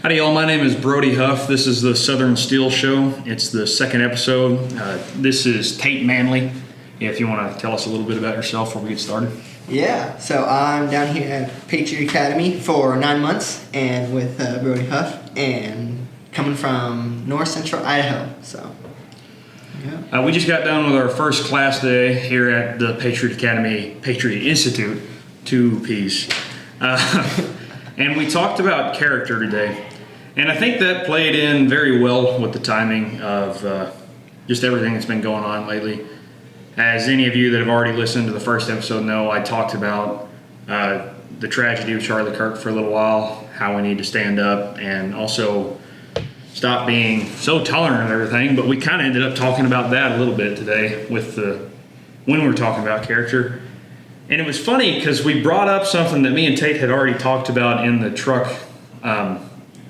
Howdy y'all, my name is Brody Huff. This is the Southern Steel Show. It's the second episode. This is Tate Manley. If you want to tell us a little bit about yourself before we get started. Yeah, so I'm down here at Patriot Academy for 9 months and with Brody Huff and coming from North Central Idaho, so yeah. We just got done with our first class day here at the Patriot Academy, Patriot Institute, 2 Ps. And we talked about character today. And I think that played in very well with the timing of just everything that's been going on lately. As any of you that have already listened to the first episode know, I talked about the tragedy of Charlie Kirk for a little while, how we need to stand up and also stop being so tolerant of everything. But we kind of ended up talking about that a little bit today when we were talking about character. And it was funny because we brought up something that me and Tate had already talked about in the truck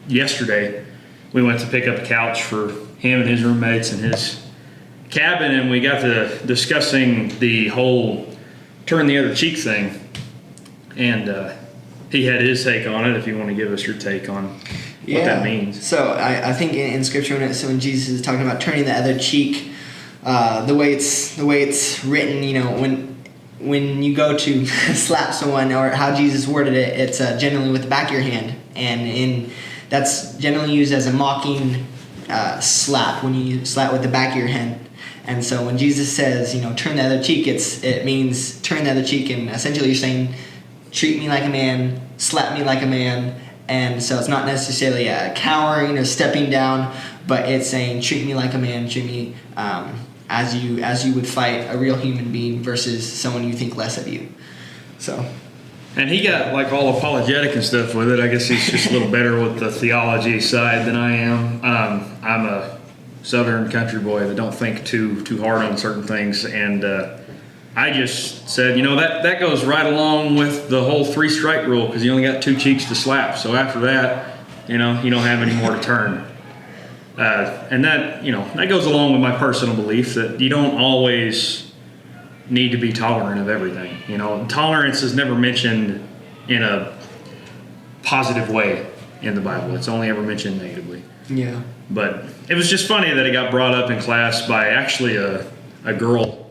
yesterday. We went to pick up a couch for him and his roommates in his cabin, and we got to discussing the whole turn the other cheek thing. And he had his take on it, if you want to give us your take on what that means. So I think in Scripture, when Jesus is talking about turning the other cheek, the way it's written, you know, when you go to slap someone, or how Jesus worded it, it's generally with the back of your hand, and that's generally used as a mocking slap when you slap with the back of your hand. And so when Jesus says, you know, turn the other cheek, it means turn the other cheek, and essentially you're saying, treat me like a man, slap me like a man. And so it's not necessarily cowering or stepping down, but it's saying, treat me like a man, treat me as you would fight a real human being versus someone you think less of you. So. And he got like all apologetic and stuff with it. I guess he's just a little better with the theology side than I am. I'm a Southern country boy that don't think too hard on certain things, and I just said, you know, that goes right along with the whole 3-strike rule, because you only got 2 cheeks to slap. So after that, you know, you don't have any more to turn. And that, you know, that goes along with my personal belief that you don't always need to be tolerant of everything. You know, tolerance is never mentioned in a positive way in the Bible. It's only ever mentioned negatively. Yeah. But it was just funny that it got brought up in class by actually a girl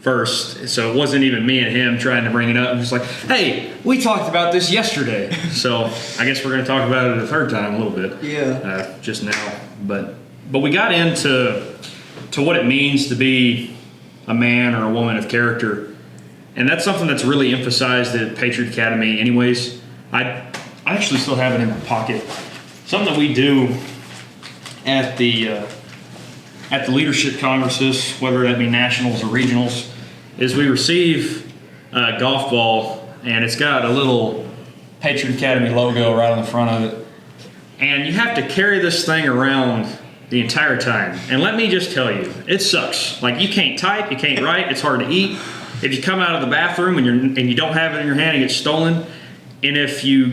first. So it wasn't even me and him trying to bring it up. It was like, hey, we talked about this yesterday. So I guess we're going to talk about it a third time a little bit. Yeah. Just now. But we got into what it means to be a man or a woman of character. And that's something that's really emphasized at Patriot Academy anyways. I actually still have it in my pocket. Something that we do at the leadership congresses, whether that be nationals or regionals, is we receive a golf ball, and it's got a little Patriot Academy logo right on the front of it. And you have to carry this thing around the entire time. And let me just tell you, it sucks. Like, you can't type, you can't write, it's hard to eat. If you come out of the bathroom and you don't have it in your hand, it gets stolen. And if you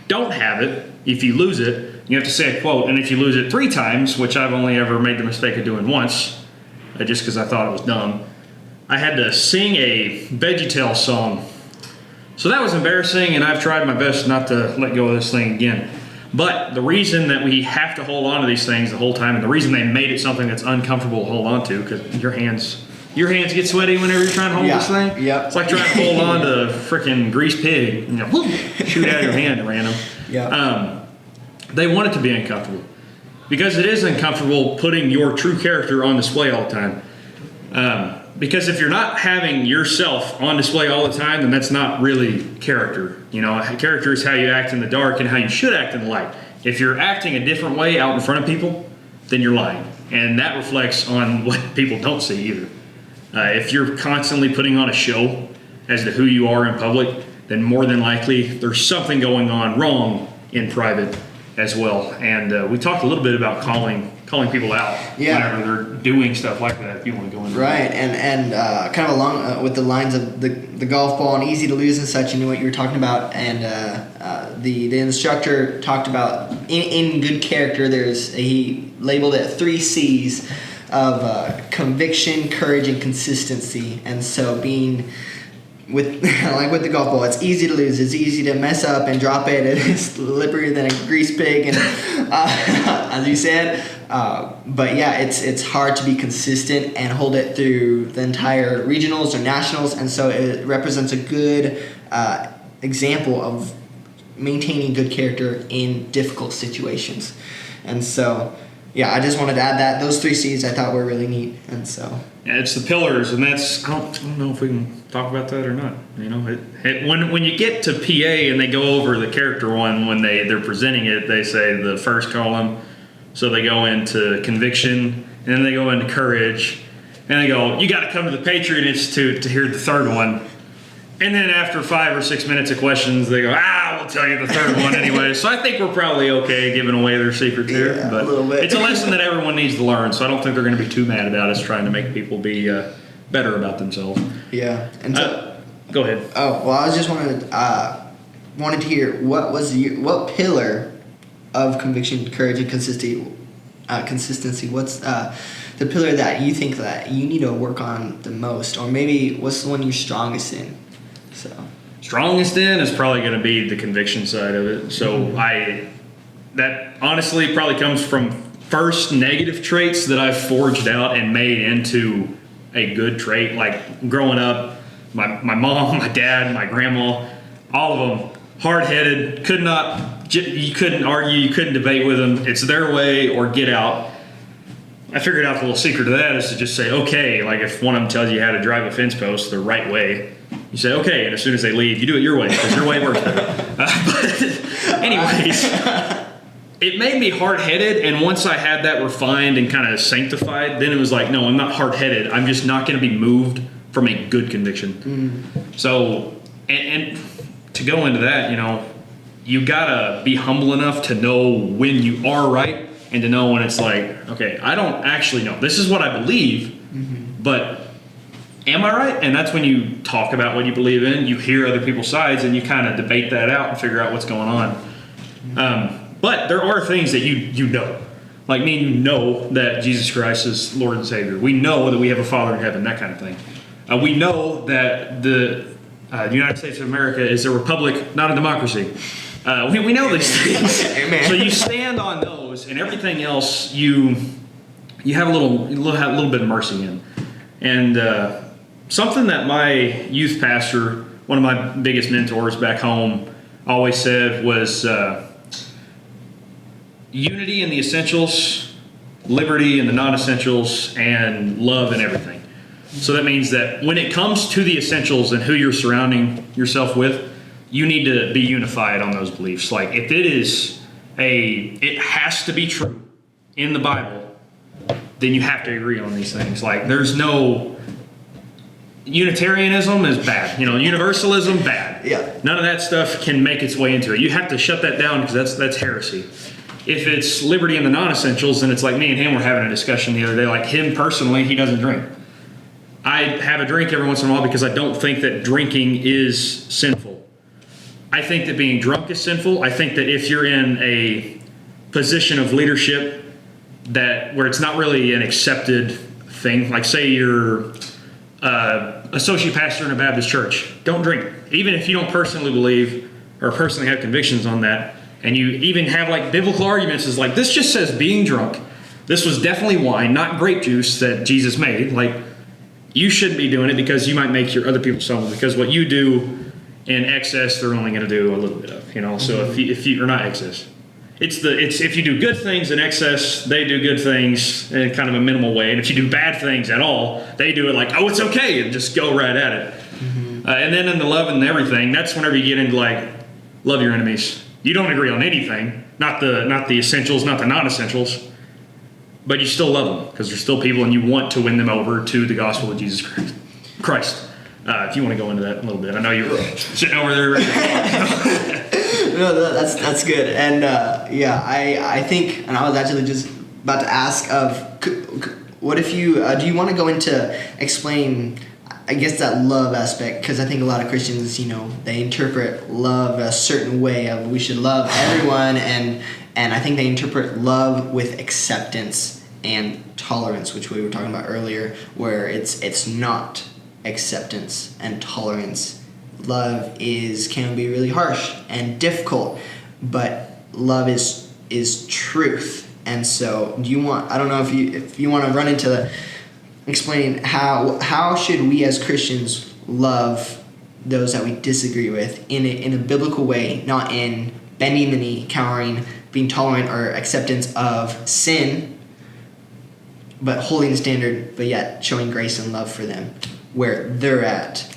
don't have it, if you lose it, you have to say a quote. And if you lose it 3 times, which I've only ever made the mistake of doing once, just because I thought it was dumb, I had to sing a VeggieTales song. So that was embarrassing, and I've tried my best not to let go of this thing again. But the reason that we have to hold on to these things the whole time, and the reason they made it something that's uncomfortable to hold on to, because your hands get sweaty whenever you're trying to hold this thing. Yep. It's like trying to hold on to a freaking greased pig. You know, whoop, shoot out of your hand at random. Yeah. They want it to be uncomfortable, because it is uncomfortable putting your true character on display all the time. Because if you're not having yourself on display all the time, then that's not really character. You know, character is how you act in the dark and how you should act in the light. If you're acting a different way out in front of people, then you're lying. And that reflects on what people don't see either. If you're constantly putting on a show as to who you are in public, then more than likely there's something going on wrong in private as well. And we talked a little bit about calling people out whenever they're doing stuff like that, if you want to go into right. And kind of along with the lines of the golf ball and easy to lose and such, you know what you were talking about. And the instructor talked about in good character, he labeled it 3 C's of conviction, courage, and consistency. And so being with like with the golf ball, it's easy to lose. It's easy to mess up and drop it. It's slipperier than a grease pig, and as you said. But yeah, it's hard to be consistent and hold it through the entire regionals or nationals, and so it represents a good example of maintaining good character in difficult situations. And so, yeah, I just wanted to add that those 3 C's I thought were really neat, and so. Yeah, it's the pillars, and that's I don't know if we can talk about that or not. You know, when you get to PA and they go over the character one when they're presenting it, they say the first column, so they go into conviction, and then they go into courage, and they go, you got to come to the Patriot Institute to hear the third one. And then after 5 or 6 minutes of questions, they go, we'll tell you the third one anyway. So I think we're probably okay giving away their secret here. Yeah, but a little bit. It's a lesson that everyone needs to learn, so I don't think they're going to be too mad about us trying to make people be better about themselves. Yeah. And so, go ahead. Oh, well, I was just wanted to hear what pillar of conviction, courage, and consistency, what's the pillar that you think that you need to work on the most, or maybe what's the one you're strongest in? So strongest in is probably going to be the conviction side of it. So that honestly probably comes from first negative traits that I've forged out and made into a good trait. Like growing up, my mom, my dad, my grandma, all of them hard-headed, you couldn't argue, you couldn't debate with them. It's their way or get out. I figured out the little secret to that is to just say, okay, like if one of them tells you how to drive a fence post the right way, you say, okay, and as soon as they leave, you do it your way, because your way works better. But anyways, it made me hard-headed, and once I had that refined and kind of sanctified, then it was like, no, I'm not hard-headed. I'm just not going to be moved from a good conviction. So, and to go into that, you got to be humble enough to know when you are right and to know when it's like, okay, I don't actually know. This is what I believe, but am I right? And that's when you talk about what you believe in, you hear other people's sides, and you kind of debate that out and figure out what's going on. But there are things that you know. Like me and you know that Jesus Christ is Lord and Savior. We know that we have a Father in heaven, that kind of thing. We know that the United States of America is a republic, not a democracy. We know these things. Amen. So you stand on those, and everything else you have a little bit of mercy in. And something that my youth pastor, one of my biggest mentors back home, always said was unity in the essentials, liberty in the non-essentials, and love in everything. So that means that when it comes to the essentials and who you're surrounding yourself with, you need to be unified on those beliefs. Like if it has to be true in the Bible, then you have to agree on these things. Like there's no Unitarianism is bad. Universalism, bad. Yeah. None of that stuff can make its way into it. You have to shut that down because that's heresy. If it's liberty in the non-essentials, then it's like me and him were having a discussion the other day. Like him personally, he doesn't drink. I have a drink every once in a while because I don't think that drinking is sinful. I think that being drunk is sinful. I think that if you're in a position of leadership where it's not really an accepted thing, like say you're associate pastor in a Baptist church, don't drink. Even if you don't personally believe or personally have convictions on that, and you even have like biblical arguments is like, this just says being drunk. This was definitely wine, not grape juice that Jesus made. Like, you shouldn't be doing it because you might make your other people stumble, because what you do in excess, they're only going to do a little bit of, So if you're not excess, it's if you do good things in excess, they do good things in kind of a minimal way. And if you do bad things at all, they do it like, oh, it's okay, and just go right at it. And then in the love and everything, that's whenever you get into like, love your enemies. You don't agree on anything, not the essentials, not the non-essentials, but you still love them because they're still people and you want to win them over to the gospel of Jesus Christ. If you want to go into that a little bit. I know you're sitting over there. No, that's good. And I think, and I was actually just about to ask what if you, do you want to go into explain, I guess, that love aspect? Because I think a lot of Christians, they interpret love a certain way of we should love everyone, and I think they interpret love with acceptance and tolerance, which we were talking about earlier, where it's not acceptance and tolerance. love can be really harsh and difficult, but love is truth. And so I don't know if you want to run into explaining how should we as Christians love those that we disagree with in a biblical way, not in bending the knee, cowering, being tolerant, or acceptance of sin, but holding the standard, but yet showing grace and love for them where they're at.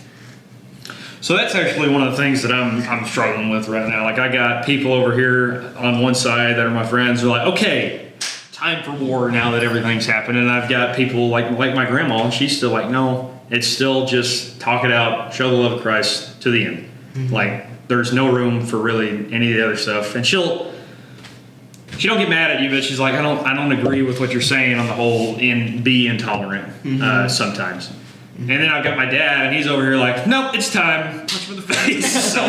So that's actually one of the things that I'm struggling with right now. Like, I got people over here on one side that are my friends who are like, okay, time for war now that everything's happened. And I've got people like my grandma, and she's still like, no, it's still just talk it out, show the love of Christ to the end. Mm-hmm. Like, there's no room for really any of the other stuff. And she don't get mad at you, but she's like, I don't agree with what you're saying on the whole, and be intolerant sometimes. And then I've got my dad, and he's over here like, nope, it's time. Punch him in the face. So,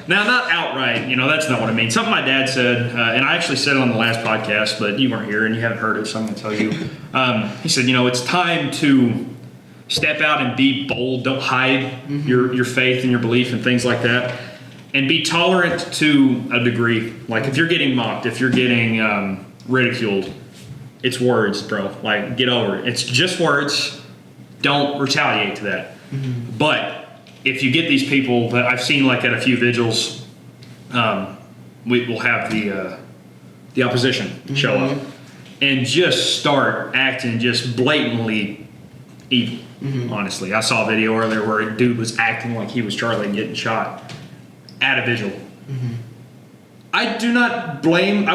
now, not outright, that's not what I mean. Something my dad said, and I actually said it on the last podcast, but you weren't here and you haven't heard it, so I'm going to tell you. He said, it's time to step out and be bold. Don't hide your faith and your belief and things like that. And be tolerant to a degree. Like, if you're getting mocked, if you're getting ridiculed, it's words, bro. Like, get over it. It's just words. Don't retaliate to that. Mm-hmm. But if you get these people that I've seen, like at a few vigils, we will have the opposition show up and just start acting just blatantly evil. Mm-hmm. Honestly, I saw a video earlier where a dude was acting like he was Charlie and getting shot at a vigil. Mm-hmm. I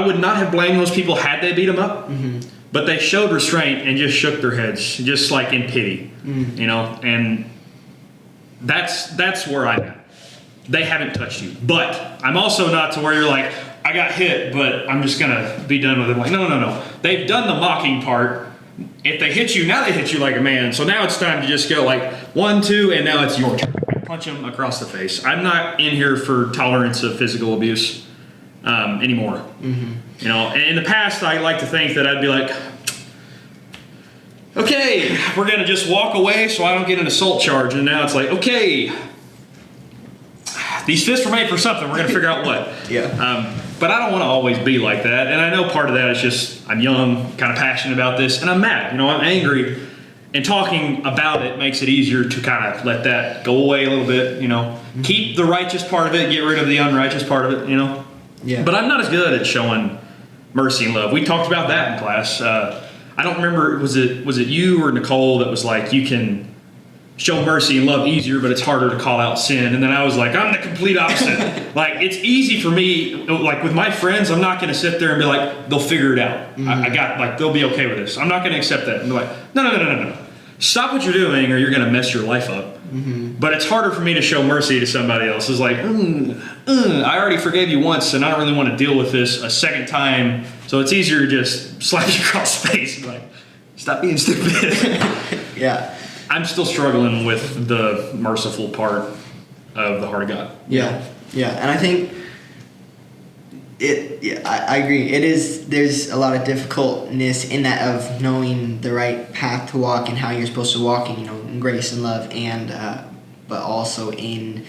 would not have blamed those people had they beat him up. Mm-hmm. But they showed restraint and just shook their heads, just like in pity, and that's where I'm at. They haven't touched you. But I'm also not to where you're like, I got hit, but I'm just going to be done with it. Like, no. They've done the mocking part. If they hit you, now they hit you like a man. So now it's time to just go like 1, 2, and now it's your turn. Punch them across the face. I'm not in here for tolerance of physical abuse anymore. Mm-hmm. And in the past, I like to think that I'd be like, okay, we're going to just walk away so I don't get an assault charge. And now it's like, okay, these fists were made for something. We're going to figure out what. Yeah. But I don't want to always be like that. And I know part of that is just I'm young, kind of passionate about this, and I'm mad. I'm angry. And talking about it makes it easier to kind of let that go away a little bit, Mm-hmm. Keep the righteous part of it, get rid of the unrighteous part of it, Yeah. But I'm not as good at showing mercy and love. We talked about that in class. I don't remember, was it you or Nicole that was like, you can show mercy and love easier, but it's harder to call out sin. And then I was like, I'm the complete opposite. Like, it's easy for me, like with my friends, I'm not going to sit there and be like, they'll figure it out. Mm-hmm. They'll be okay with this. I'm not going to accept that. And be like, no. Stop what you're doing or you're going to mess your life up. Mm-hmm. But it's harder for me to show mercy to somebody else. It's like, I already forgave you once and I don't really want to deal with this a second time. So it's easier to just slap you across the face and be like, stop being stupid. Yeah. I'm still struggling with the merciful part of the heart of God. Yeah. And I think I agree. There's a lot of difficultness in that of knowing the right path to walk and how you're supposed to walk in grace and love, and but also in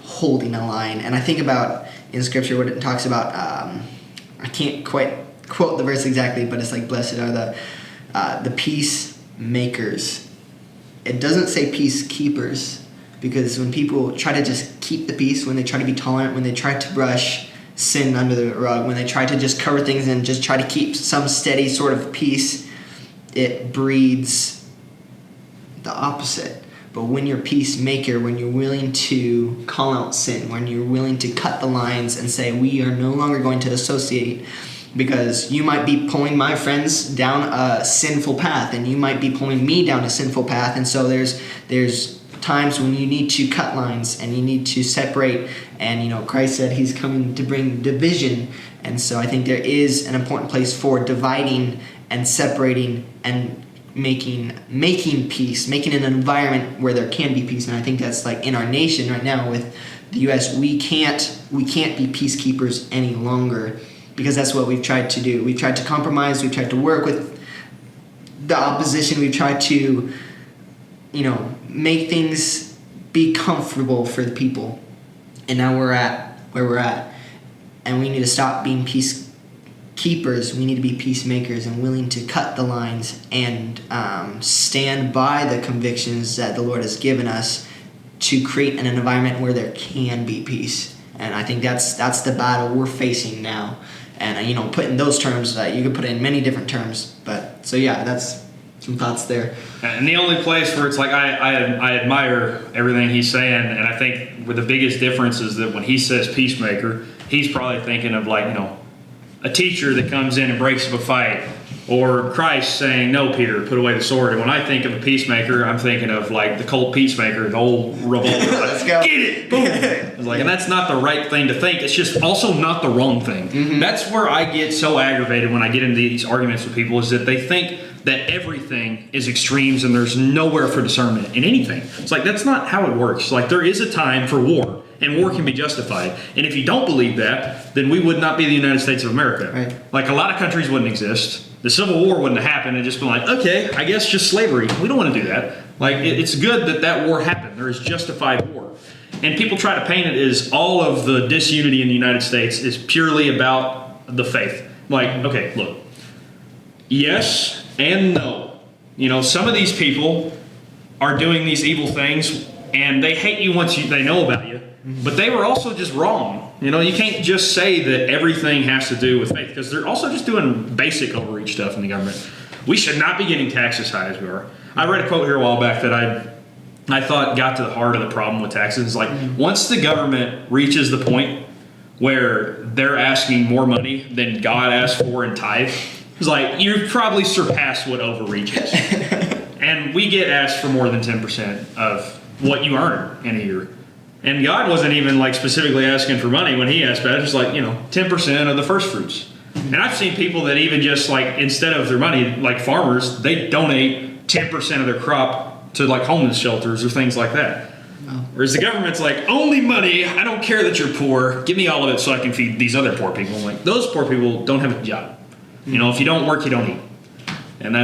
holding a line. And I think about in Scripture what it talks about. I can't quite quote the verse exactly, but it's like, blessed are the peacemakers. It doesn't say peacekeepers, because when people try to just keep the peace, when they try to be tolerant, when they try to brush sin under the rug, when they try to just cover things and just try to keep some steady sort of peace, it breeds the opposite. But when you're peacemaker, when you're willing to call out sin, when you're willing to cut the lines and say, we are no longer going to associate, because you might be pulling my friends down a sinful path and you might be pulling me down a sinful path. And so there's times when you need to cut lines and you need to separate. And, Christ said he's coming to bring division. And so I think there is an important place for dividing and separating and making peace, making an environment where there can be peace. And I think that's like in our nation right now with the U.S., we can't be peacekeepers any longer, because that's what we've tried to do. We've tried to compromise. We've tried to work with the opposition. We've tried to, make things be comfortable for the people. And now we're at where we're at. And we need to stop being peacekeepers. We need to be peacemakers and willing to cut the lines and stand by the convictions that the Lord has given us to create an environment where there can be peace. And I think that's the battle we're facing now. And put in those terms, you could put it in many different terms. But so yeah, that's some thoughts there. And the only place where it's like I admire everything he's saying, and I think where the biggest difference is that when he says peacemaker, he's probably thinking of a teacher that comes in and breaks up a fight, or Christ saying, "No, Peter, put away the sword." And when I think of a peacemaker, I'm thinking of the Colt Peacemaker, the old revolver. Let's go. Get it, boom. It's and that's not the right thing to think. It's just also not the wrong thing. Mm-hmm. That's where I get so aggravated when I get into these arguments with people, is that they think that everything is extremes and there's nowhere for discernment in anything. It's that's not how it works. There is a time for war, and war can be justified. And if you don't believe that, then we would not be the United States of America. Right. A lot of countries wouldn't exist. The Civil War wouldn't have happened and just been okay, I guess just slavery. We don't want to do that. It's good that war happened. There is justified war. And people try to paint it as all of the disunity in the United States is purely about the faith. Okay, look. Yes and no. Some of these people are doing these evil things, and they hate you once they know about you. But they were also just wrong. You can't just say that everything has to do with faith, because they're also just doing basic overreach stuff in the government. We should not be getting taxes as high as we are. I read a quote here a while back that I thought got to the heart of the problem with taxes. Once the government reaches the point where they're asking more money than God asked for in tithe, it's you've probably surpassed what overreach is. And we get asked for more than 10% of what you earn in a year. And God wasn't even specifically asking for money when he asked about it. It's 10% of the first fruits. And I've seen people that even just instead of their money, farmers, they donate 10% of their crop to homeless shelters or things like that. Oh. Whereas the government's only money, I don't care that you're poor, give me all of it so I can feed these other poor people. Those poor people don't have a job. If you don't work, you don't eat. And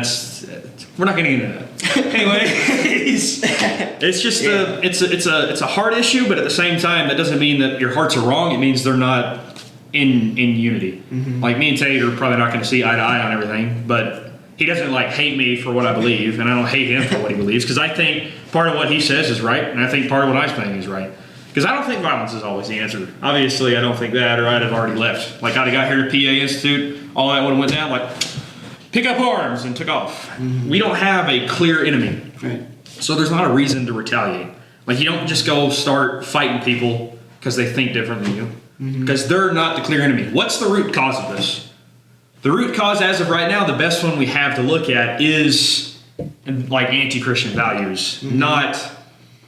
we're not getting into that. Anyway, it's just it's a hard issue, but at the same time, that doesn't mean that your hearts are wrong. It means they're not in unity. Mm-hmm. Me and Tate are probably not going to see eye to eye on everything, but he doesn't hate me for what I believe, and I don't hate him for what he believes, because I think part of what he says is right, and I think part of what I'm saying is right. Because I don't think violence is always the answer. Obviously, I don't think that, or I'd have already left. I'd have got here to PA Institute, all that would have went down, pick up arms and took off. Mm-hmm. We don't have a clear enemy. Right. So there's not a reason to retaliate. You don't just go start fighting people because they think different than you. Mm-hmm. Because they're not the clear enemy. What's the root cause of this? The root cause as of right now, the best one we have to look at is anti-Christian values, mm-hmm. not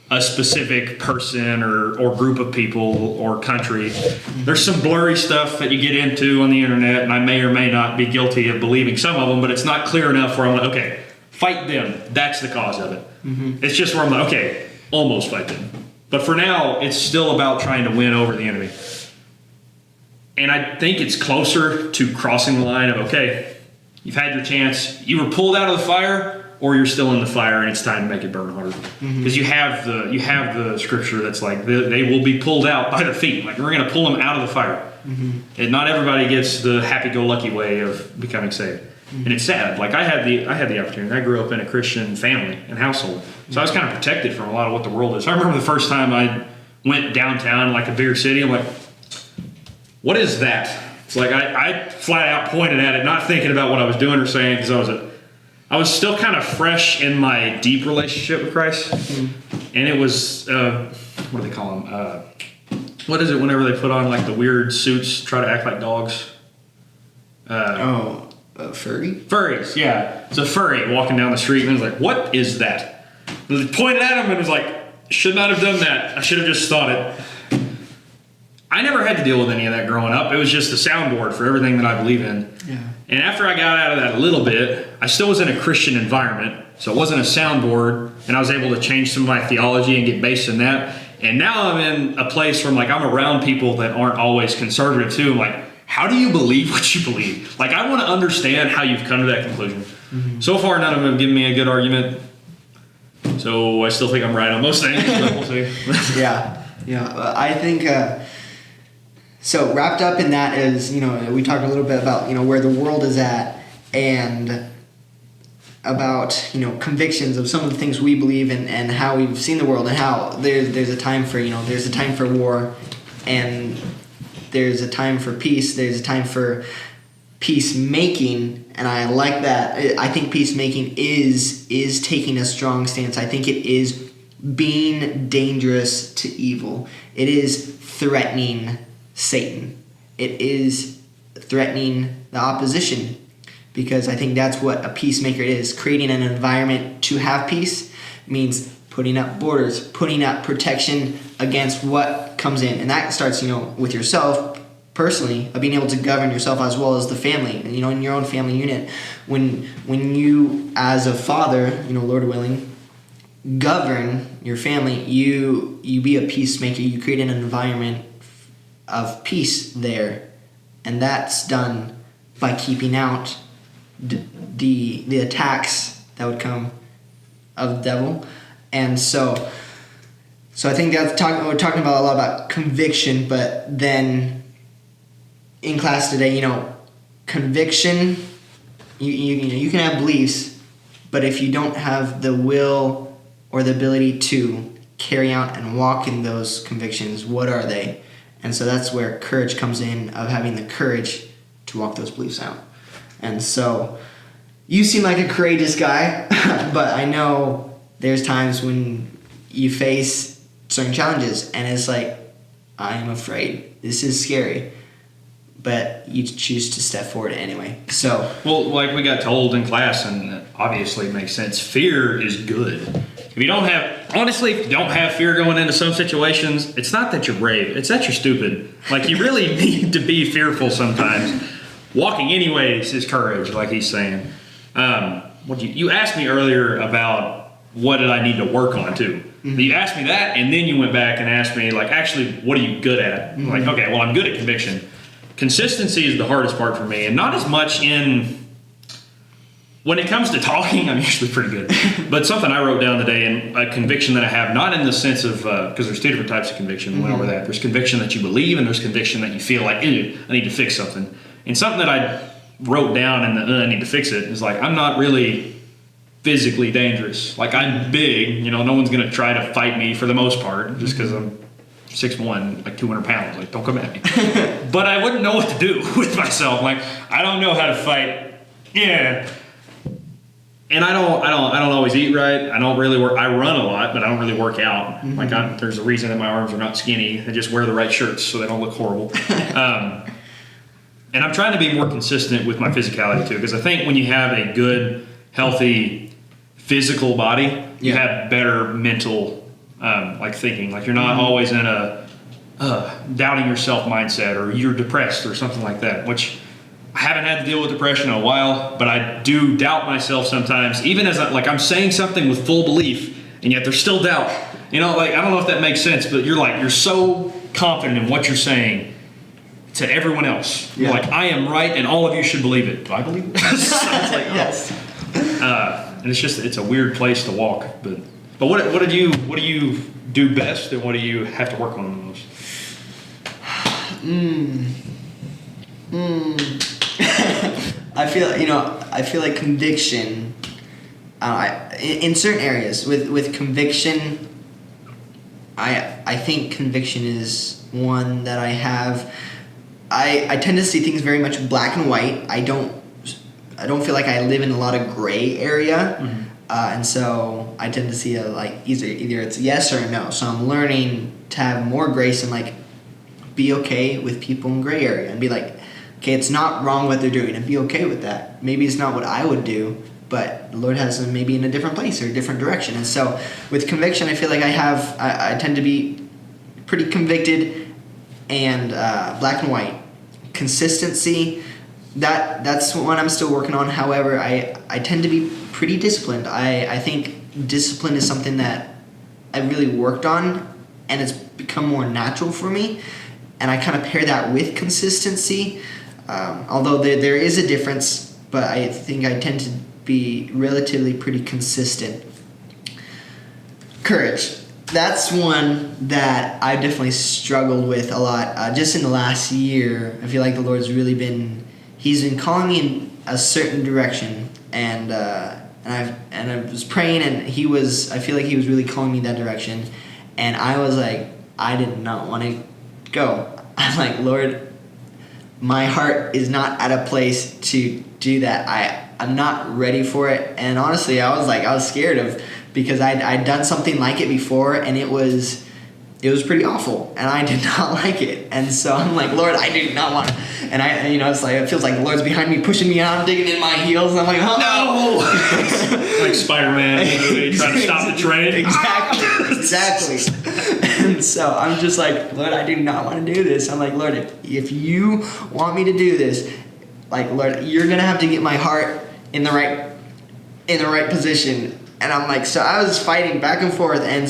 a specific person or group of people or country. There's some blurry stuff that you get into on the internet, and I may or may not be guilty of believing some of them, but it's not clear enough where I'm okay, fight them. That's the cause of it. Mm-hmm. It's just where I'm okay, almost fight them. But for now, it's still about trying to win over the enemy. And I think it's closer to crossing the line of, okay, you've had your chance, you were pulled out of the fire, or you're still in the fire and it's time to make it burn harder. Because mm-hmm. you have the scripture that's they will be pulled out by their feet. We're going to pull them out of the fire. Mm-hmm. And not everybody gets the happy-go-lucky way of becoming saved. Mm-hmm. And it's sad. I had the opportunity. I grew up in a Christian family and household. So I was kind of protected from a lot of what the world is. I remember the first time I went downtown, a bigger city, I'm what is that? It's I flat out pointed at it, not thinking about what I was doing or saying, because I was still kind of fresh in my deep relationship with Christ. Mm-hmm. And it was, what do they call them? What is it whenever they put on the weird suits, try to act like dogs? Furry? Furries, yeah. It's a furry walking down the street, and I was what is that? And I pointed at him and was should not have done that. I should have just thought it. I never had to deal with any of that growing up. It was just a soundboard for everything that I believe in. Yeah. And after I got out of that a little bit, I still was in a Christian environment, so it wasn't a soundboard, and I was able to change some of my theology and get based in that. And now I'm in a place where I'm around people that aren't always conservative too. I'm how do you believe what you believe? I want to understand how you've come to that conclusion. Mm-hmm. So far, none of them have given me a good argument. So I still think I'm right on most things, but we'll see. Yeah. I think so. Wrapped up in that is, we talked a little bit about where the world is at, and about convictions of some of the things we believe in, and how we've seen the world, and how there's a time for there's a time for war, and there's a time for peace. There's a time for peacemaking, and I like that. I think peacemaking is taking a strong stance. I think it is being dangerous to evil. It is threatening Satan. It is threatening the opposition, because I think that's what a peacemaker is. Creating an environment to have peace means putting up borders, putting up protection against what comes in, and that starts with yourself personally, of being able to govern yourself as well as the family, in your own family unit. When you, as a father, Lord willing, govern your family, you be a peacemaker. You create an environment of peace there, and that's done by keeping out the attacks that would come of the devil. And so I think we're talking about a lot about conviction, but then in class today, conviction, you can have beliefs, but if you don't have the will or the ability to carry out and walk in those convictions, what are they? And so that's where courage comes in, of having the courage to walk those beliefs out. And so you seem like a courageous guy, but I know there's times when you face certain challenges and it's like, I'm afraid. This is scary. But you choose to step forward anyway. So, well, like we got told in class, and obviously it makes sense, fear is good. If you don't have fear going into some situations, it's not that you're brave, it's that you're stupid. Like, you really need to be fearful sometimes. Walking anyways is courage, like he's saying. You asked me earlier about what did I need to work on too. Mm-hmm. You asked me that, and then you went back and asked me, like, actually, what are you good at? Mm-hmm. Like, okay, well, I'm good at conviction. Consistency is the hardest part for me, and not as much when it comes to talking, I'm usually pretty good. But something I wrote down today, and a conviction that I have, not in the sense of, because there's two different types of conviction, we went over that. There's conviction that you believe, and there's conviction that you feel like, I need to fix something. And something that I wrote down, and I need to fix it, is like, I'm not really physically dangerous. Like, I'm big, no one's going to try to fight me for the most part, just because I'm 6'1", like 200 pounds. Like, don't come at me. But I wouldn't know what to do with myself. Like, I don't know how to fight. Yeah. And I don't always eat right. I don't really work. I run a lot, but I don't really work out. Mm-hmm. Like, there's a reason that my arms are not skinny. I just wear the right shirts so they don't look horrible. And I'm trying to be more consistent with my physicality too, because I think when you have a good, healthy physical body, you have better mental thinking. Like, you're not always in a doubting yourself mindset, or you're depressed or something like that, which I haven't had to deal with depression in a while, but I do doubt myself sometimes, even as I'm saying something with full belief, and yet there's still doubt. I don't know if that makes sense, but you're so confident in what you're saying to everyone else. Yeah. You're like, I am right, and all of you should believe it. Do I believe it? Sounds like, yes. And it's a weird place to walk, but what do you do best, and what do you have to work on the most? I feel like conviction. In certain areas with conviction, I think conviction is one that I have. I tend to see things very much black and white. I don't feel like I live in a lot of gray area. Mm-hmm. And so I tend to see either it's yes or no. So I'm learning to have more grace and be okay with people in gray area, and be like, okay, it's not wrong what they're doing, and be okay with that. Maybe it's not what I would do, but the Lord has them maybe in a different place or a different direction. And so with conviction, I feel like I tend to be pretty convicted and black and white. Consistency, that's one I'm still working on. However, I tend to be pretty disciplined. I think discipline is something that I really worked on, and it's become more natural for me. And I kind of pair that with consistency, although there is a difference, but I think I tend to be relatively pretty consistent. Courage. That's one that I've definitely struggled with a lot. Just in the last year, I feel like the Lord's really He's been calling me in a certain direction, and I was praying, and I feel like He was really calling me that direction, and I was like, I did not want to go. I'm like, Lord, my heart is not at a place to do that. I'm not ready for it, and honestly, I was scared because I'd done something like it before, and it was pretty awful, and I did not like it. And so I'm like, Lord, I do not want to. And it's like, it feels like the Lord's behind me, pushing me out, digging in my heels, and I'm like, oh no! Like Spider-Man trying to stop the train. Exactly. And so I'm just like, Lord, I do not want to do this. I'm like, Lord, if you want me to do this, like, Lord, you're gonna have to get my heart in the right position. And I'm like, so I was fighting back and forth, and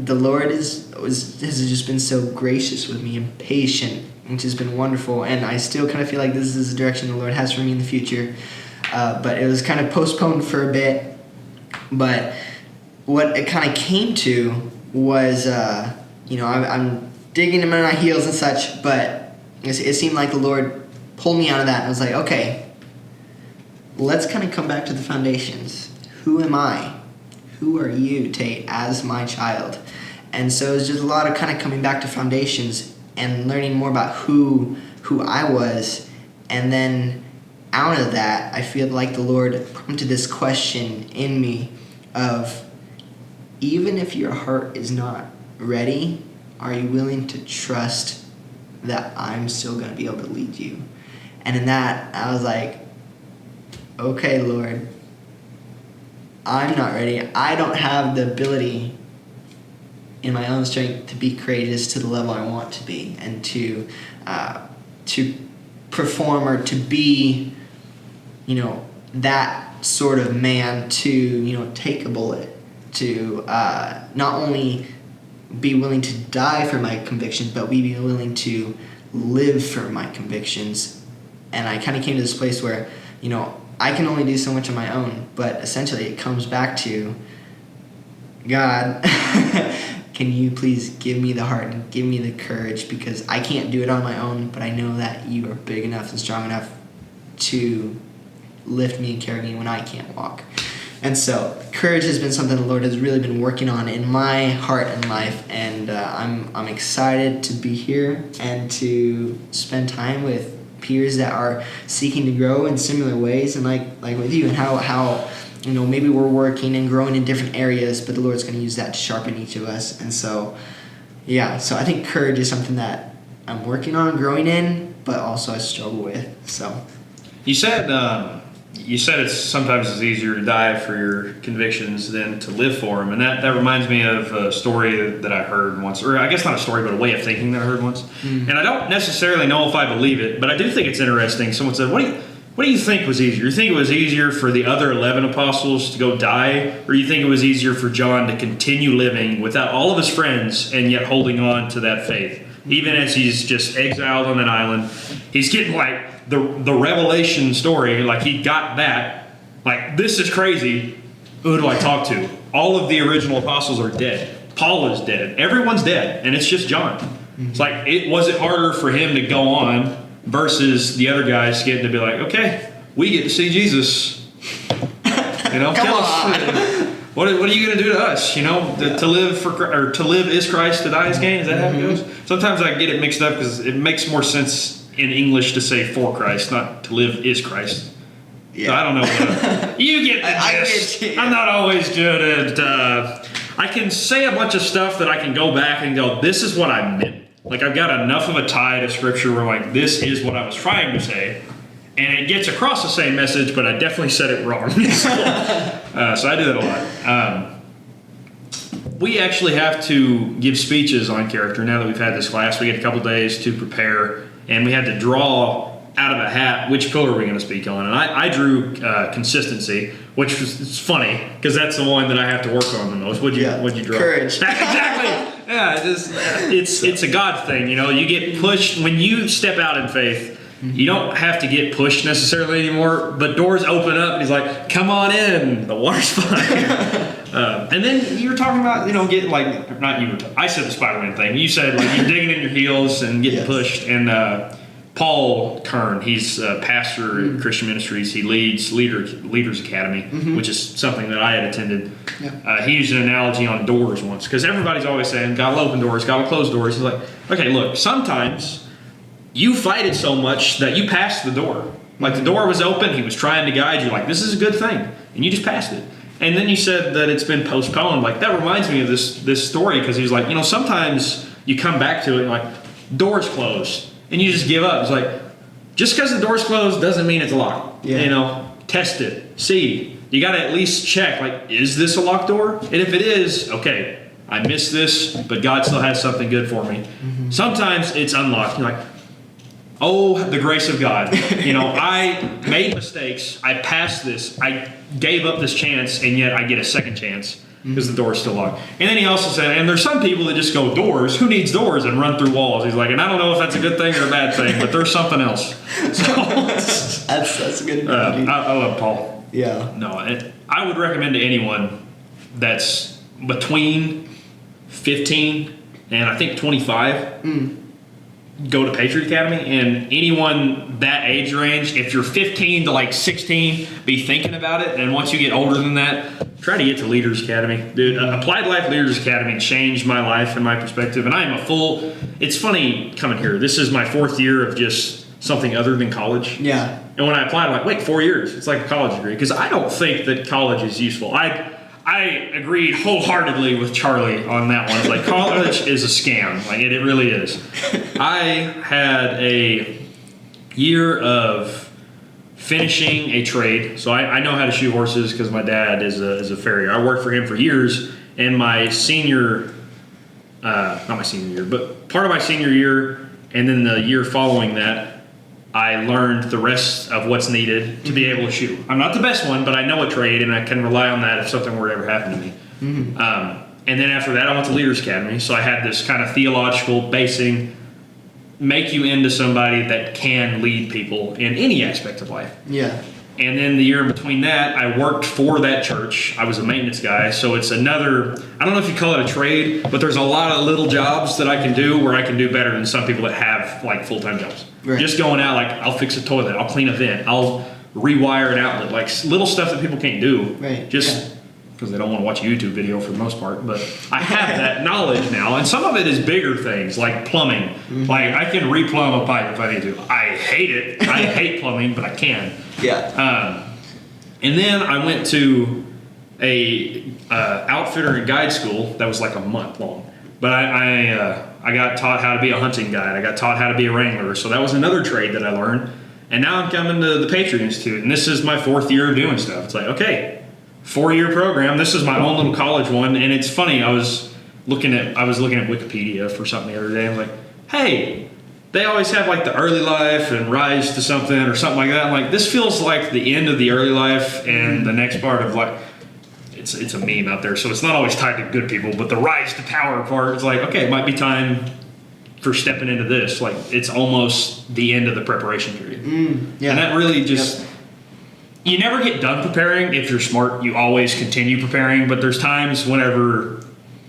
the Lord has just been so gracious with me and patient, which has been wonderful. And I still kind of feel like this is the direction the Lord has for me in the future. But it was kind of postponed for a bit. But what it kind of came to was, I'm digging in my heels and such, but it seemed like the Lord pulled me out of that. And I was like, okay, let's kind of come back to the foundations. Who am I? Who are you, Tate, as my child? And so it was just a lot of kind of coming back to foundations and learning more about who I was. And then out of that, I feel like the Lord prompted this question in me of, even if your heart is not ready, are you willing to trust that I'm still going to be able to lead you? And in that, I was like, okay, Lord, I'm not ready. I don't have the ability in my own strength to be courageous to the level I want to be, and to perform or to be, that sort of man to, take a bullet, to not only be willing to die for my convictions, but be willing to live for my convictions. And I kind of came to this place where, I can only do so much on my own, but essentially it comes back to, God, can you please give me the heart and give me the courage, because I can't do it on my own, but I know that you are big enough and strong enough to lift me and carry me when I can't walk. And so courage has been something the Lord has really been working on in my heart and life, and I'm excited to be here and to spend time with peers that are seeking to grow in similar ways, and like with you, and how maybe we're working and growing in different areas, but the Lord's going to use that to sharpen each of us. And so I think courage is something that I'm working on growing in, but also I struggle with. So you said it's sometimes it's easier to die for your convictions than to live for them, and that reminds me of a story that I heard once, or I guess not a story, but a way of thinking that I heard once. And I don't necessarily know if I believe it, but I do think it's interesting. Someone said, what do you think was easier? You think it was easier for the other 11 apostles to go die, or you think it was easier for John to continue living without all of his friends and yet holding on to that faith? Even as he's just exiled on an island, he's getting like the revelation story, like he got that. Like, this is crazy. Who do I talk to? All of the original apostles are dead. Paul is dead. Everyone's dead, and it's just John. It's like, was it harder for him to go on versus the other guys getting to be like, okay, we get to see Jesus. Tell us. What are you going to do to us? To live is Christ, to die is gain. Is that how it goes? Sometimes I get it mixed up because it makes more sense in English to say for Christ, not to live is Christ. Yeah. So I don't know. You get the gist. I'm not always good at. I can say a bunch of stuff that I can go back and go, this is what I meant. Like, I've got enough of a tie to Scripture where, like, this is what I was trying to say. And it gets across the same message, but I definitely said it wrong. So I do that a lot. We actually have to give speeches on character now that we've had this class. We get a couple days to prepare, and we had to draw out of a hat which pillar we're going to speak on. And I drew consistency, which was funny because that's the one that I have to work on the most. What'd you draw? Courage. Exactly. Yeah, it's a God thing. You get pushed when you step out in faith. You don't have to get pushed necessarily anymore, but doors open up and he's like, come on in, the water's fine. And then you were talking about, getting like, not you were, I said the Spider-Man thing. You said like you're digging in your heels and getting pushed. And Paul Kern, he's a pastor at Christian Ministries. He leads Leaders Academy, which is something that I had attended. Yeah. He used an analogy on doors once, because everybody's always saying, gotta open doors, gotta close doors. He's like, okay, look, sometimes you fight it so much that you passed the door. Like the door was open, he was trying to guide you, like this is a good thing, and you just passed it. And then you said that it's been postponed. Like that reminds me of this story, because he's like, sometimes you come back to it and like, door's closed. And you just give up. It's like, just because the door's closed doesn't mean it's locked. Yeah. Test it. See. You got to at least check, like, is this a locked door? And if it is, okay, I missed this, but God still has something good for me. Sometimes it's unlocked. You're like, oh, the grace of God. I made mistakes. I passed this. I gave up this chance, and yet I get a second chance. Because the door's still locked. And then he also said, and there's some people that just go, doors, who needs doors, and run through walls. He's like, and I don't know if that's a good thing or a bad thing, but there's something else. So that's a good analogy. I love Paul. Yeah. No, I would recommend to anyone that's between 15 and I think 25, go to Patriot Academy. And anyone that age range, if you're 15 to like 16, be thinking about it. And once you get older than that, try to get to Leaders Academy. Dude, Applied Life Leaders Academy changed my life and my perspective. And I am it's funny coming here. This is my 4th year of just something other than college. Yeah. And when I applied, I'm like, wait, 4 years. It's like a college degree. Because I don't think that college is useful. I agreed wholeheartedly with Charlie on that one. It's like, college is a scam. Like, it really is. I had a year of finishing a trade. So I know how to shoe horses because my dad is a farrier. I worked for him for years. And my senior, not my senior year, but part of my senior year and then the year following that, I learned the rest of what's needed to be able to shoe. I'm not the best one, but I know a trade, and I can rely on that if something were to ever happen to me. And then after that, I went to Leaders Academy. So I had this kind of theological basing, make you into somebody that can lead people in any aspect of life. Yeah. And then the year in between that, I worked for that church. I was a maintenance guy. So it's another, I don't know if you call it a trade, but there's a lot of little jobs that I can do where I can do better than some people that have like full-time jobs. Right. Just going out, like I'll fix a toilet, I'll clean a vent, I'll rewire an outlet, like little stuff that people can't do. Right. Just because they don't want to watch a YouTube video for the most part. But I have that knowledge now. And some of it is bigger things like plumbing. Like I can replumb a pipe if I need to. I hate it. I hate plumbing, but I can. Yeah. And then I went to a outfitter and guide school that was like a month long. But I got taught how to be a hunting guide. I got taught how to be a wrangler. So that was another trade that I learned. And now I'm coming to the Patriot Institute, and this is my 4th year of doing stuff. It's like, okay, 4-year program. This is my own little college one. And it's funny. I was looking at Wikipedia for something the other day. I'm like, hey, they always have like the early life and rise to something or something like that. I'm like, this feels like the end of the early life and the next part of like, it's a meme out there, so it's not always tied to good people, but the rise to power part is like, okay, it might be time for stepping into this. Like, it's almost the end of the preparation period. Yeah. And that really just, you never get done preparing. If you're smart, you always continue preparing, but there's times whenever,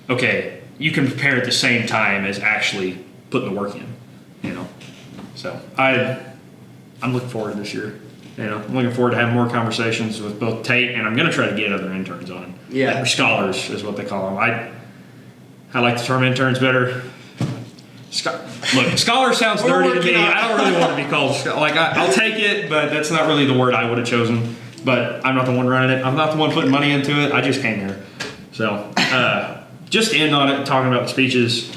okay, you can prepare at the same time as actually putting the work in, So I'm looking forward to this year. I'm looking forward to having more conversations with both Tate, and I'm going to try to get other interns on. Yeah. Or scholars is what they call them. I like the term interns better. Look, scholar sounds dirty to me. I don't really want to be called like I'll take it, but that's not really the word I would have chosen. But I'm not the one running it. I'm not the one putting money into it. I just came here. So just to end on it, talking about the speeches.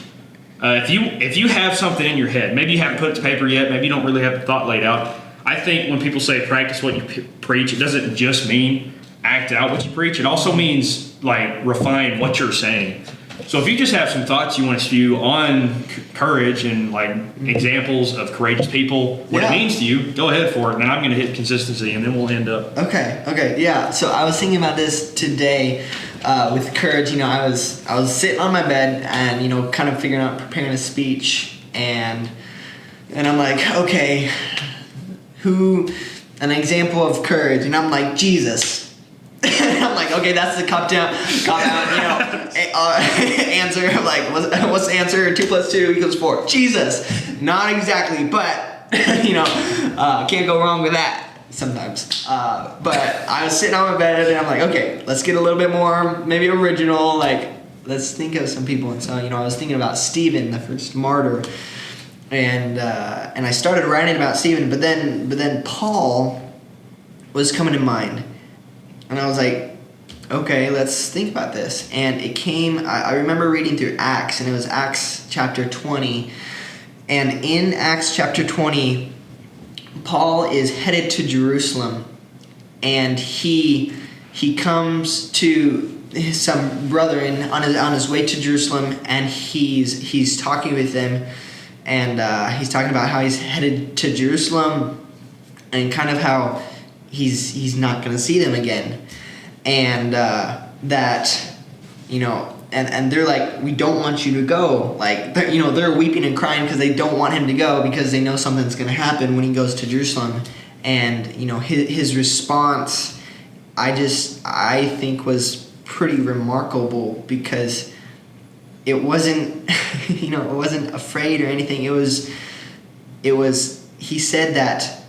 If you have something in your head, maybe you haven't put it to paper yet, maybe you don't really have the thought laid out. I think when people say practice what you preach, it doesn't just mean act out what you preach. It also means like refine what you're saying. So if you just have some thoughts you want to spew on courage and like examples of courageous people, what it means to you, go ahead for it. And I'm going to hit consistency, and then we'll end up. Okay, yeah. So I was thinking about this today with courage. I was sitting on my bed and kind of figuring out preparing a speech, and I'm like, okay, an example of courage, and I'm like, Jesus. And I'm like, okay, that's the cop out, answer. I'm like, what's the answer? 2 + 2 = 4. Jesus. Not exactly, but can't go wrong with that sometimes. But I was sitting on my bed and I'm like, okay, let's get a little bit more, maybe original. Like, let's think of some people. And so, I was thinking about Stephen, the first martyr, and I started writing about Stephen. But then Paul was coming to mind. And I was like, okay, let's think about this. And it came, I remember reading through Acts, and it was Acts chapter 20. And in Acts chapter 20, Paul is headed to Jerusalem. And he comes to some brethren on his way to Jerusalem, and he's talking with them. And he's talking about how he's headed to Jerusalem and kind of how he's not going to see them again, and that and they're like, we don't want you to go. Like, they're weeping and crying because they don't want him to go, because they know something's going to happen when he goes to Jerusalem. And his response, I think, was pretty remarkable, because it wasn't it wasn't afraid or anything. It was he said that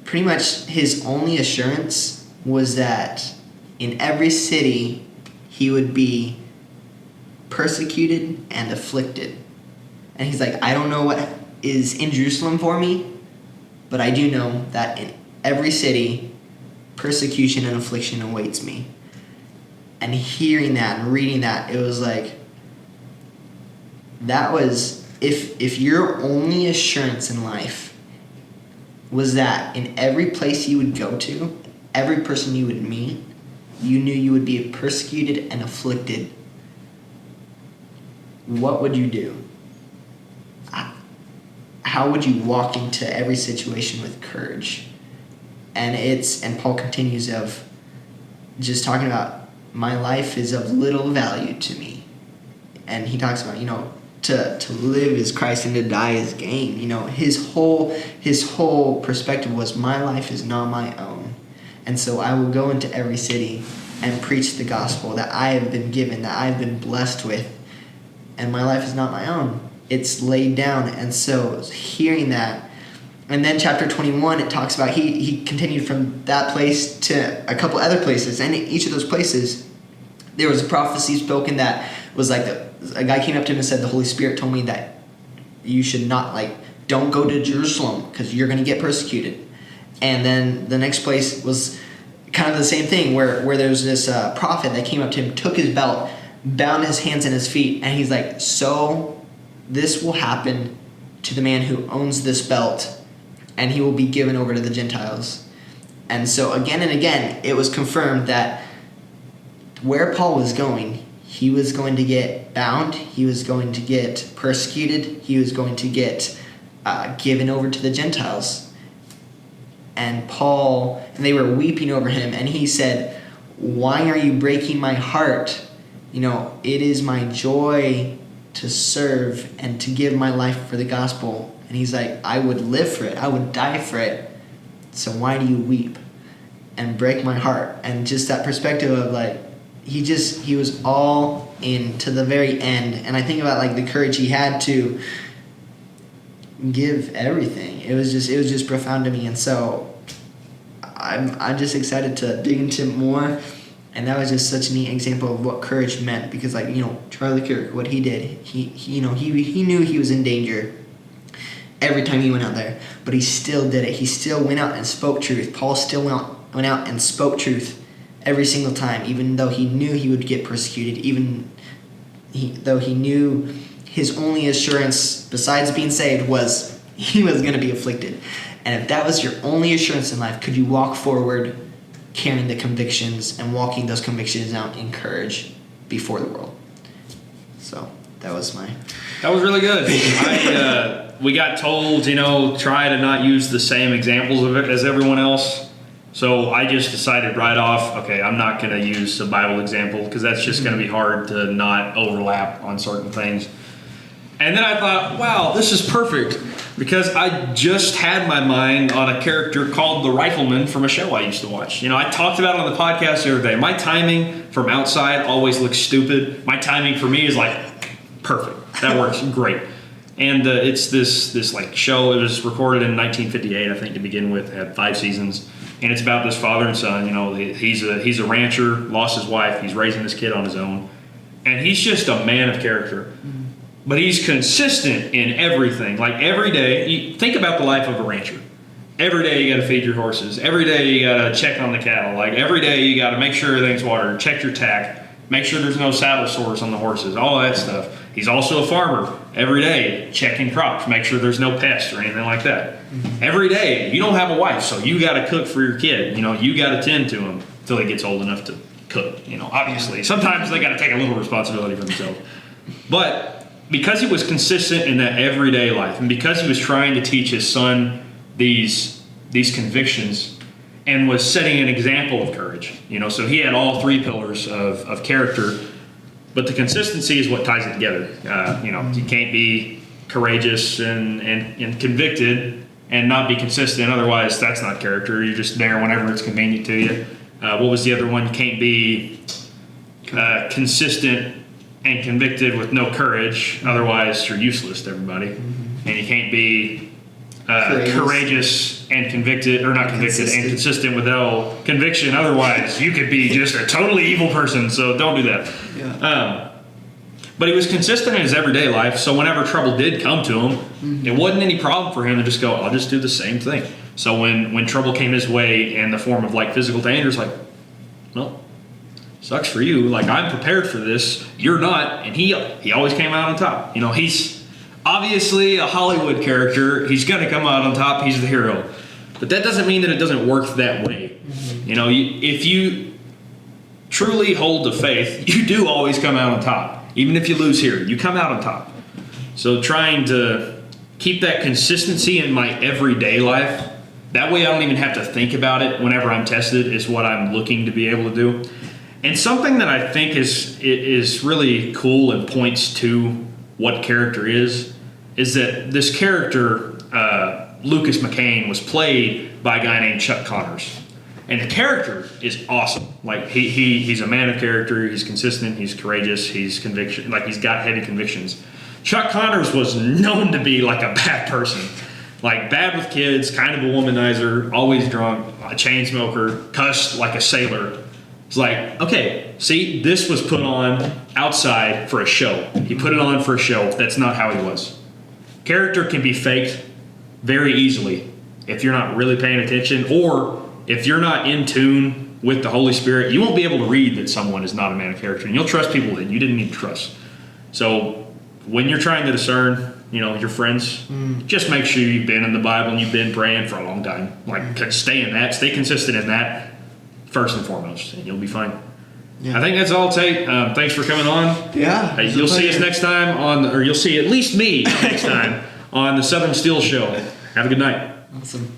pretty much his only assurance was that in every city he would be persecuted and afflicted. And he's like, I don't know what is in Jerusalem for me, but I do know that in every city persecution and affliction awaits me. And hearing that and reading that, it was like, that was, if your only assurance in life was that in every place you would go to, every person you would meet, you knew you would be persecuted and afflicted, what would you do? How would you walk into every situation with courage? And Paul continues of just talking about, my life is of little value to me. And he talks about, to live is Christ and to die is gain. His whole perspective was, my life is not my own. And so I will go into every city and preach the gospel that I have been given, that I've been blessed with. And my life is not my own. It's laid down. And so hearing that, and then chapter 21, it talks about he continued from that place to a couple other places. And in each of those places, there was a prophecy spoken that was like, a guy came up to him and said, the Holy Spirit told me that you should not, don't go to Jerusalem because you're going to get persecuted. And then the next place was kind of the same thing, where there's this prophet that came up to him, took his belt, bound his hands and his feet, and he's like, so this will happen to the man who owns this belt, and he will be given over to the Gentiles. And so again and again, it was confirmed that where Paul was going, he was going to get bound, he was going to get persecuted, he was going to get given over to the Gentiles. And they were weeping over him, and he said, why are you breaking my heart? It is my joy to serve and to give my life for the gospel. And he's like, I would live for it, I would die for it. So why do you weep and break my heart? And just that perspective of he was all in to the very end. And I think about the courage he had to give everything. It was just profound to me. And so I'm just excited to dig into more. And that was just such a neat example of what courage meant, because Charlie Kirk, what he did, he knew he was in danger every time he went out there, but he still did it. He still went out and spoke truth. Paul still went out and spoke truth every single time, even though he knew he would get persecuted, though he knew his only assurance besides being saved was he was going to be afflicted. And if that was your only assurance in life, could you walk forward carrying the convictions and walking those convictions out in courage before the world? So that was really good. We got told, try to not use the same examples of it as everyone else. So I just decided right off, okay, I'm not going to use a Bible example because that's just going to be hard to not overlap on certain things. And then I thought, wow, this is perfect. Because I just had my mind on a character called the Rifleman from a show I used to watch. I talked about it on the podcast the other day. My timing from outside always looks stupid. My timing for me is like perfect. That works great. And it's this like show. It was recorded in 1958, I think, to begin with. It had 5 seasons. And it's about this father and son. He's a rancher, lost his wife. He's raising this kid on his own. And he's just a man of character. But he's consistent in everything. Like every day, think about the life of a rancher. Every day you got to feed your horses. Every day you got to check on the cattle. Like every day you got to make sure everything's watered, check your tack, make sure there's no saddle sores on the horses, all that stuff. He's also a farmer. Every day checking crops, make sure there's no pests or anything like that. Every day you don't have a wife, so you got to cook for your kid. You got to tend to him until he gets old enough to cook. Obviously sometimes they got to take a little responsibility for themselves. But because he was consistent in that everyday life, and because he was trying to teach his son these convictions, and was setting an example of courage, so he had all 3 pillars of character, but the consistency is what ties it together. You can't be courageous and convicted and not be consistent. Otherwise, that's not character. You're just there whenever it's convenient to you. What was the other one? You can't be consistent and convicted with no courage, otherwise you're useless to everybody. And you can't be courageous and convicted, or not convicted, and consistent with no conviction, otherwise you could be just a totally evil person, so don't do that. But he was consistent in his everyday life, so whenever trouble did come to him, it wasn't any problem for him to just go, I'll just do the same thing. So when trouble came his way in the form of like physical danger, it's like, well, sucks for you. Like, I'm prepared for this. You're not. And he always came out on top. He's obviously a Hollywood character. He's going to come out on top. He's the hero. But that doesn't mean that it doesn't work that way. If you truly hold the faith, you do always come out on top. Even if you lose here, you come out on top. So trying to keep that consistency in my everyday life, that way I don't even have to think about it whenever I'm tested, is what I'm looking to be able to do. And something that I think is really cool and points to what character is that this character, Lucas McCain, was played by a guy named Chuck Connors. And the character is awesome. Like he's a man of character, he's consistent, he's courageous, he's conviction, like he's got heavy convictions. Chuck Connors was known to be like a bad person. Like bad with kids, kind of a womanizer, always drunk, a chain smoker, cussed like a sailor. It's like, okay, see, this was put on outside for a show. He put it on for a show. That's not how he was. Character can be faked very easily if you're not really paying attention, or if you're not in tune with the Holy Spirit. You won't be able to read that someone is not a man of character, and you'll trust people that you didn't need to trust. So when you're trying to discern, your friends, just make sure you've been in the Bible and you've been praying for a long time. Like, stay in that, stay consistent in that. First and foremost, and you'll be fine. Yeah. I think that's all, Tate. Thanks for coming on. Yeah. You'll see us next time or you'll see at least me next time on the Southern Steel Show. Have a good night. Awesome.